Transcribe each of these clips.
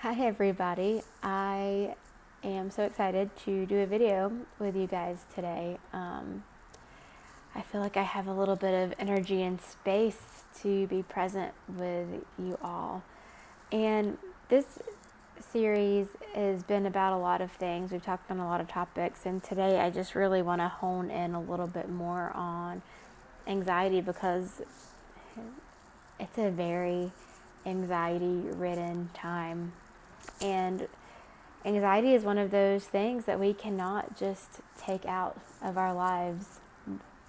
Hi everybody, I am so excited to do a video with you guys today. I feel like I have a little bit of energy and space to be present with you all. And this series has been about a lot of things. We've talked on a lot of topics, and today I just really want to hone in a little bit more on anxiety because it's a very anxiety ridden time. And anxiety is one of those things that we cannot just take out of our lives.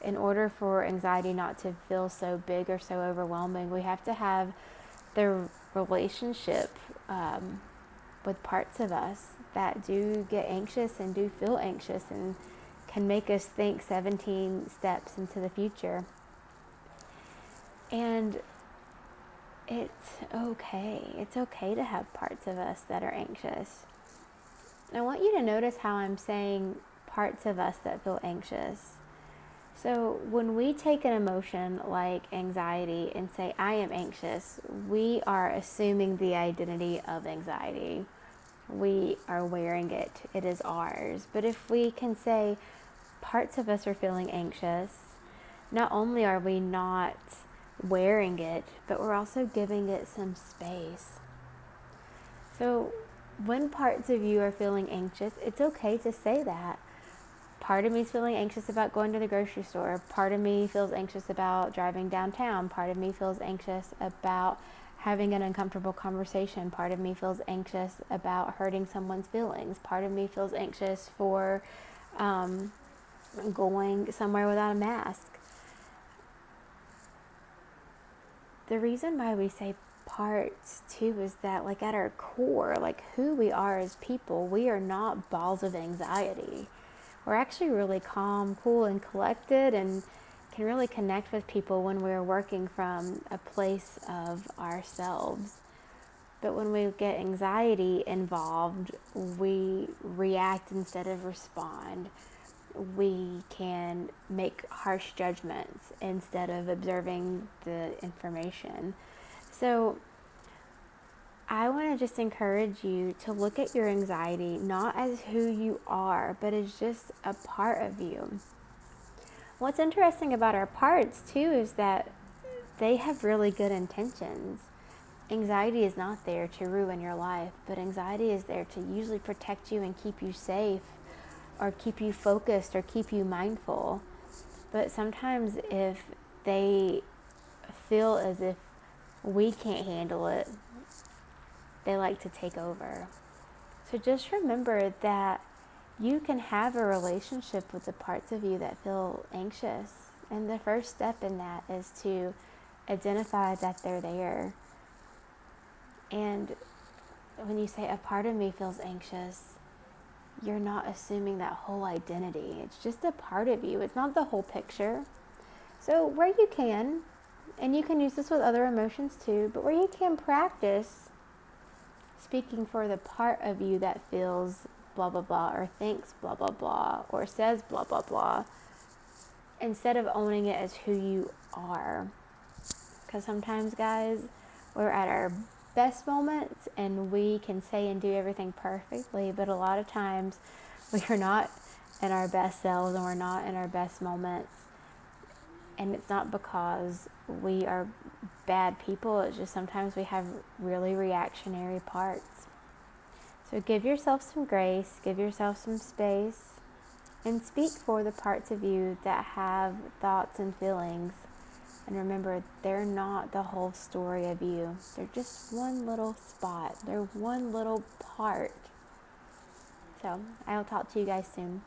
In order for anxiety not to feel so big or so overwhelming, we have to have the relationship with parts of us that do get anxious and do feel anxious and can make us think 17 steps into the future. And it's okay. It's okay to have parts of us that are anxious. I want you to notice how I'm saying parts of us that feel anxious. So when we take an emotion like anxiety and say, I am anxious, we are assuming the identity of anxiety. We are wearing it. It is ours. But if we can say parts of us are feeling anxious, not only are we not wearing it, but we're also giving it some space. So when parts of you are feeling anxious, it's okay to say that. Part of me is feeling anxious about going to the grocery store. Part of me feels anxious about driving downtown. Part of me feels anxious about having an uncomfortable conversation. Part of me feels anxious about hurting someone's feelings. Part of me feels anxious for going somewhere without a mask. The reason why we say parts too is that, like, at our core, like who we are as people, we are not balls of anxiety. We're actually really calm, cool, and collected, and can really connect with people when we're working from a place of ourselves. But when we get anxiety involved, we react instead of respond. We can make harsh judgments instead of observing the information. So I want to just encourage you to look at your anxiety not as who you are, but as just a part of you. What's interesting about our parts too is that they have really good intentions. Anxiety is not there to ruin your life, but anxiety is there to usually protect you and keep you safe, or keep you focused, or keep you mindful. But sometimes if they feel as if we can't handle it, they like to take over. So just remember that you can have a relationship with the parts of you that feel anxious. And the first step in that is to identify that they're there. And when you say a part of me feels anxious, you're not assuming that whole identity. It's just a part of you. It's not the whole picture. So where you can, and you can use this with other emotions too, but where you can practice speaking for the part of you that feels blah, blah, blah, or thinks blah, blah, blah, or says blah, blah, blah, instead of owning it as who you are. Because sometimes, guys, we're at our best moments and we can say and do everything perfectly, but a lot of times we are not in our best selves and we're not in our best moments. And it's not because we are bad people, it's just sometimes we have really reactionary parts. So give yourself some grace, give yourself some space, and speak for the parts of you that have thoughts and feelings. And remember, they're not the whole story of you. They're just one little spot. They're one little part. So I'll talk to you guys soon.